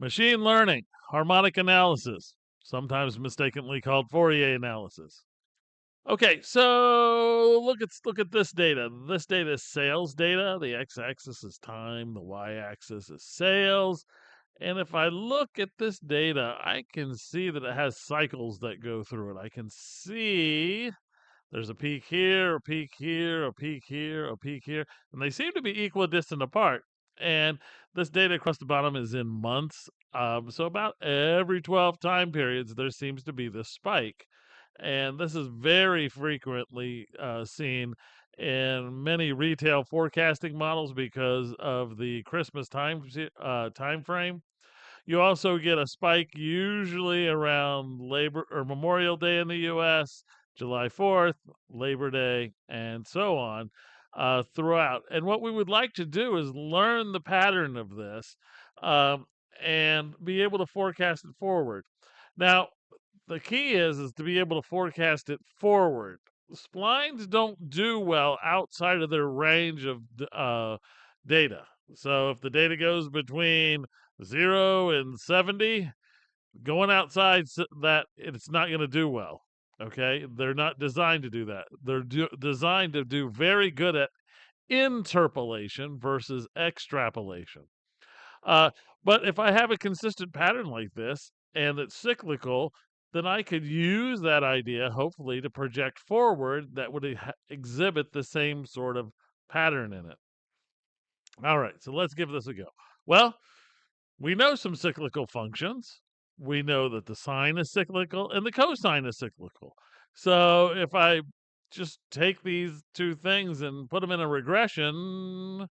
Machine learning, harmonic analysis, sometimes mistakenly called Fourier analysis. Okay, so look at this data. This data is sales data. The x-axis is time, the y-axis is sales. And if I look at this data, I can see that it has cycles that go through it. I can see there's a peak here, a peak here, a peak here, a peak here, and they seem to be equidistant apart. And this data across the bottom is in months. So about every 12 time periods, there seems to be this spike. And this is very frequently seen in many retail forecasting models because of the Christmas time frame. You also get a spike usually around Labor or Memorial Day in the U.S., July 4th, Labor Day, and so on throughout. And what we would like to do is learn the pattern of this um, and be able to forecast it forward. Now, the key is to be able to forecast it forward. Splines don't do well outside of their range of data. So if the data goes between 0 and 70, going outside that it's not going to do well. Okay, they're not designed to do that. They're designed to do very good at interpolation versus extrapolation. Uh, but if I have a consistent pattern like this and it's cyclical, then I could use that idea, hopefully, to project forward that would exhibit the same sort of pattern in it. All right, so let's give this a go. Well, we know some cyclical functions. We know that the sine is cyclical and the cosine is cyclical. So if I just take these two things and put them in a regression,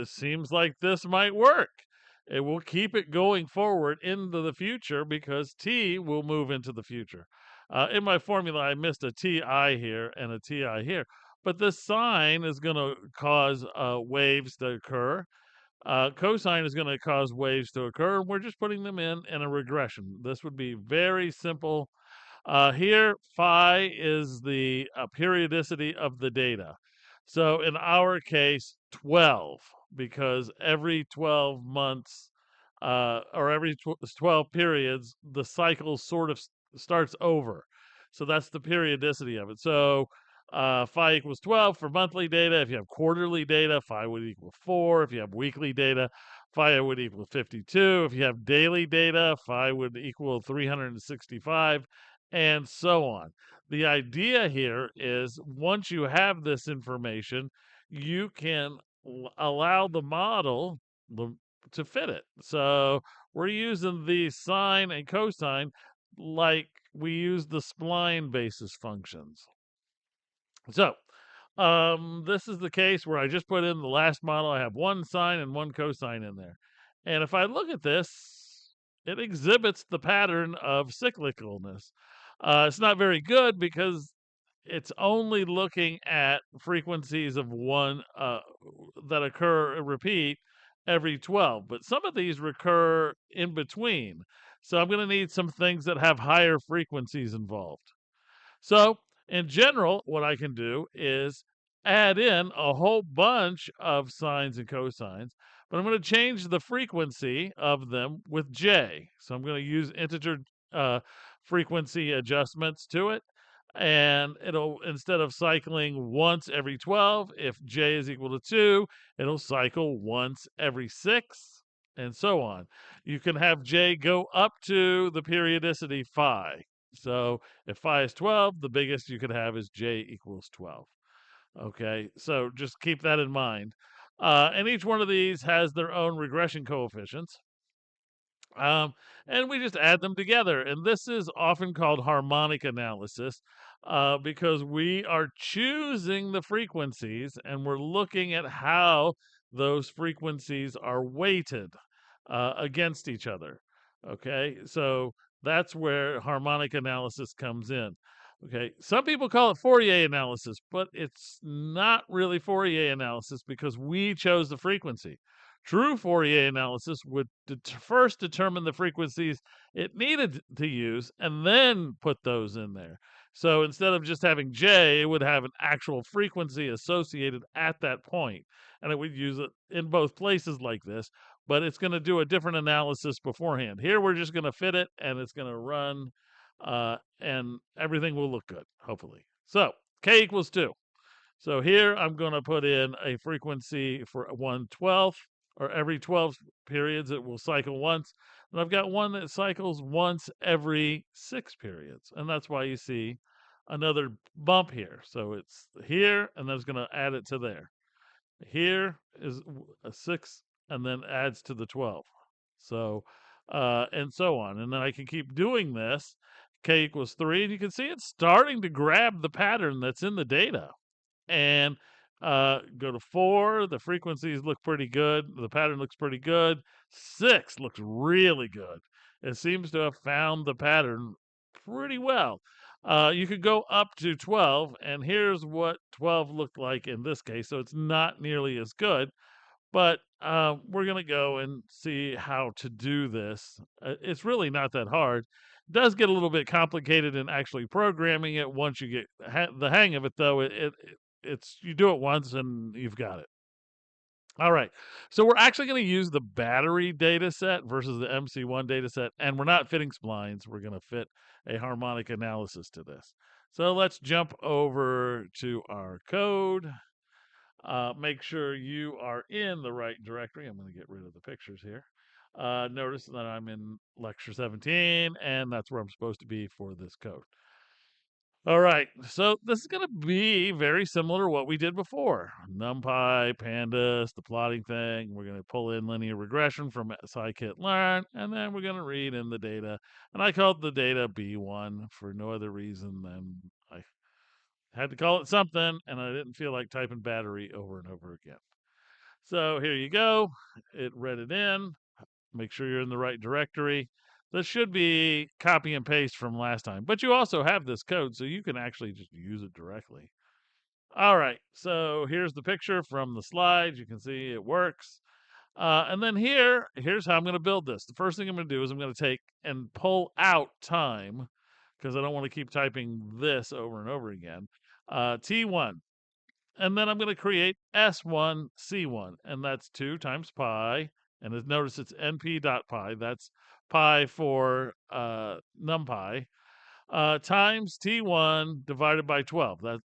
seems like this might work. It will keep it going forward into the future because t will move into the future. In my formula, I missed a ti here and a ti here, but this sine is going to cause waves to occur. Cosine is going to cause waves to occur. We're just putting them in a regression. This would be very simple. Here, phi is the periodicity of the data. So in our case, 12, because every 12 months or every 12 periods, the cycle sort of starts over. So that's the periodicity of it. So phi equals 12 for monthly data. If you have quarterly data, phi would equal 4. If you have weekly data, phi would equal 52. If you have daily data, phi would equal 365, and so on. The idea here is once you have this information, you can allow the model to fit it. So we're using the sine and cosine like we use the spline basis functions. So this is the case where I just put in the last model. I have one sine and one cosine in there. And if I look at this, it exhibits the pattern of cyclicalness. It's not very good because it's only looking at frequencies of one that occur repeat every 12, but some of these recur in between. So I'm going to need some things that have higher frequencies involved. So, in general, what I can do is add in a whole bunch of sines and cosines, but I'm going to change the frequency of them with j. So I'm going to use integer frequency adjustments to it. And it'll, instead of cycling once every 12, if j is equal to 2, it'll cycle once every 6, and so on. You can have j go up to the periodicity phi. So if phi is 12, the biggest you could have is j equals 12. Okay, so just keep that in mind. And each one of these has their own regression coefficients. And we just add them together. And this is often called harmonic analysis because we are choosing the frequencies and we're looking at how those frequencies are weighted against each other. Okay, so that's where harmonic analysis comes in. Okay, some people call it Fourier analysis, but it's not really Fourier analysis because we chose the frequency. True Fourier analysis would first determine the frequencies it needed to use and then put those in there. So instead of just having J, it would have an actual frequency associated at that point, and it would use it in both places like this. but it's going to do a different analysis beforehand. Here, we're just going to fit it, and it's going to run, and everything will look good, hopefully. So k equals 2. So here I'm going to put in a frequency for 1/12, or every 12 periods it will cycle once. And I've got one that cycles once every 6 periods. And that's why you see another bump here. So it's here, and then it's going to add it to there. Here is a 6, and then adds to the 12. So, and so on. And then I can keep doing this. K equals 3. And you can see it's starting to grab the pattern that's in the data. And go to 4. The frequencies look pretty good. The pattern looks pretty good. 6 looks really good. It seems to have found the pattern pretty well. You could go up to 12, and here's what 12 looked like in this case. So it's not nearly as good, but we're going to go and see how to do this. It's really not that hard. It does get a little bit complicated in actually programming it once you get the hang of it, though. It's you do it once and you've got it. All right. So we're actually going to use the battery data set versus the MC1 data set, and we're not fitting splines. We're going to fit a harmonic analysis to this. So let's jump over to our code. Make sure you are in the right directory. I'm going to get rid of the pictures here. Notice that I'm in lecture 17, and that's where I'm supposed to be for this code. All right, so this is going to be very similar to what we did before. NumPy, pandas, the plotting thing. We're going to pull in linear regression from scikit-learn, and then we're going to read in the data. And I called the data B1 for no other reason than I had to call it something, and I didn't feel like typing battery over and over again. So here you go. It read it in. Make sure you're in the right directory. This should be copy and paste from last time, but you also have this code, so you can actually just use it directly. All right, so here's the picture from the slides. You can see it works. And then here's how I'm going to build this. The first thing I'm going to do is I'm going to take and pull out time, because I don't want to keep typing this over and over again. T1. And then I'm going to create S1, C1, and that's 2 times pi. And notice it's np.pi. That's pi for numpy, times T1 divided by 12. That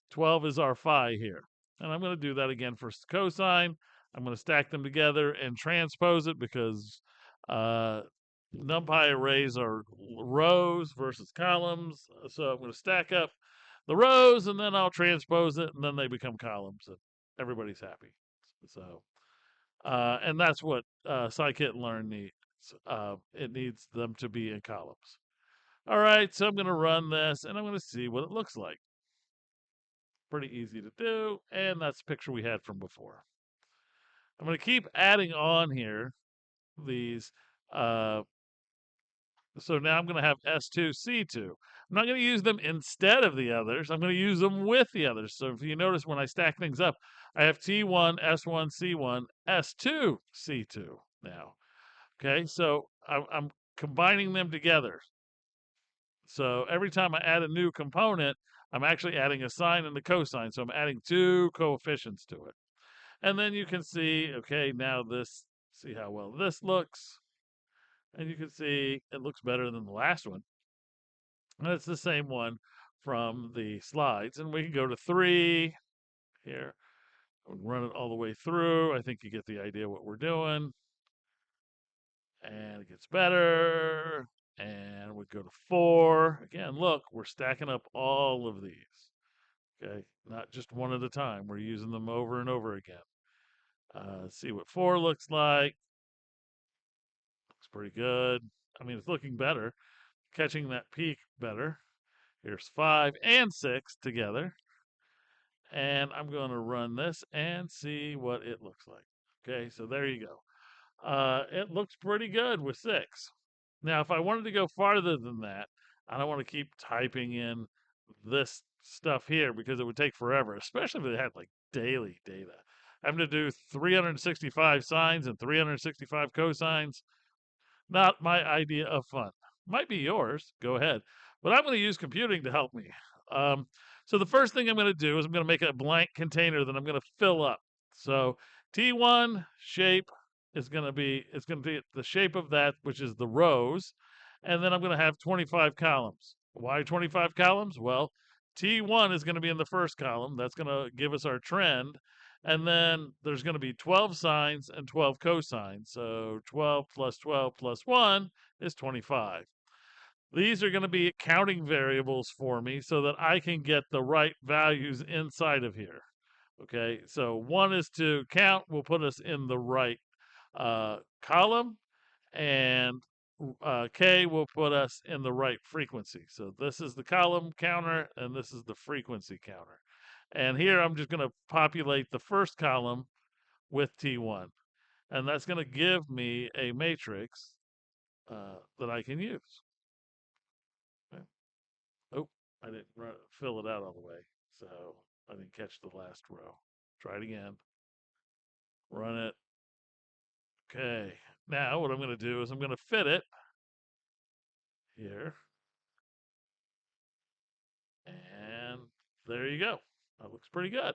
12 is our phi here. And I'm going to do that again for cosine. I'm going to stack them together and transpose it, because NumPy arrays are rows versus columns. So I'm going to stack up the rows, and then I'll transpose it, and then they become columns, and everybody's happy. So, and that's what scikit-learn needs. It needs them to be in columns. All right, so I'm going to run this, and I'm going to see what it looks like. Pretty easy to do, and that's the picture we had from before. I'm going to keep adding on here these. So now I'm going to have S2, C2. I'm not going to use them instead of the others. I'm going to use them with the others. So if you notice, when I stack things up, I have T1, S1, C1, S2, C2 now. Okay, so I'm combining them together. So every time I add a new component, I'm actually adding a sine and a cosine. So I'm adding 2 coefficients to it. And then you can see, okay, now see how well this looks. And you can see it looks better than the last one. And it's the same one from the slides. And we can go to 3 here. Run it all the way through. I think you get the idea what we're doing. And it gets better. And we go to 4. Again, look, we're stacking up all of these. Okay, not just one at a time. We're using them over and over again. See what 4 looks like. Looks pretty good. I mean, it's looking better. Catching that peak better. Here's 5 and 6 together. And I'm going to run this and see what it looks like. Okay, so there you go. It looks pretty good with 6. Now, if I wanted to go farther than that, I don't want to keep typing in this stuff here, because it would take forever, especially if it had like daily data. Having to do 365 sines and 365 cosines, not my idea of fun. Might be yours. Go ahead. But I'm going to use computing to help me. So the first thing I'm going to do is I'm going to make a blank container that I'm going to fill up. So T1 shape is going to be, it's going to be the shape of that, which is the rows. And then I'm going to have 25 columns. Why 25 columns? Well, T1 is going to be in the first column. That's going to give us our trend. And then there's going to be 12 sines and 12 cosines. So 12 plus 12 plus 1 is 25. These are going to be counting variables for me so that I can get the right values inside of here. Okay, so 1 is to count, will put us in the right column, and K will put us in the right frequency. So this is the column counter, and this is the frequency counter. And here I'm just going to populate the first column with T1. And that's going to give me a matrix that I can use. Okay. Oh, I didn't fill it out all the way, so I didn't catch the last row. Try it again. Run it. Okay. Now what I'm going to do is I'm going to fit it here. And there you go. That looks pretty good.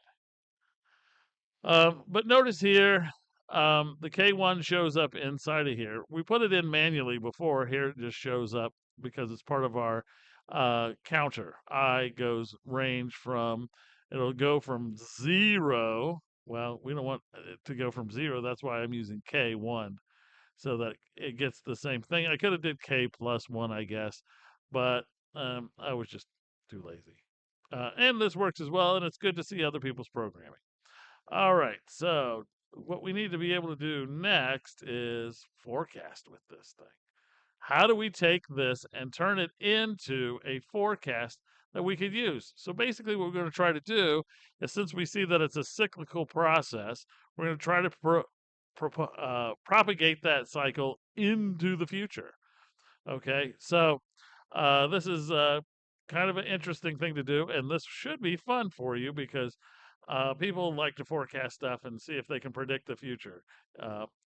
But notice here, the K1 shows up inside of here. We put it in manually before. Here it just shows up because it's part of our counter. I goes range from, it'll go from 0. Well, we don't want it to go from 0. That's why I'm using K1 so that it gets the same thing. I could have did K plus 1, I guess, but I was just too lazy. And this works as well, and it's good to see other people's programming. All right, so what we need to be able to do next is forecast with this thing. How do we take this and turn it into a forecast that we could use? So basically what we're going to try to do is, since we see that it's a cyclical process, we're going to try to propagate that cycle into the future. Okay, so this is kind of an interesting thing to do, and this should be fun for you because people like to forecast stuff and see if they can predict the future.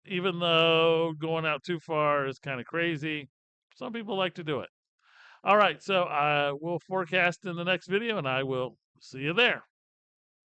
Even though going out too far is kind of crazy, some people like to do it. All right, so we'll forecast in the next video, and I will see you there.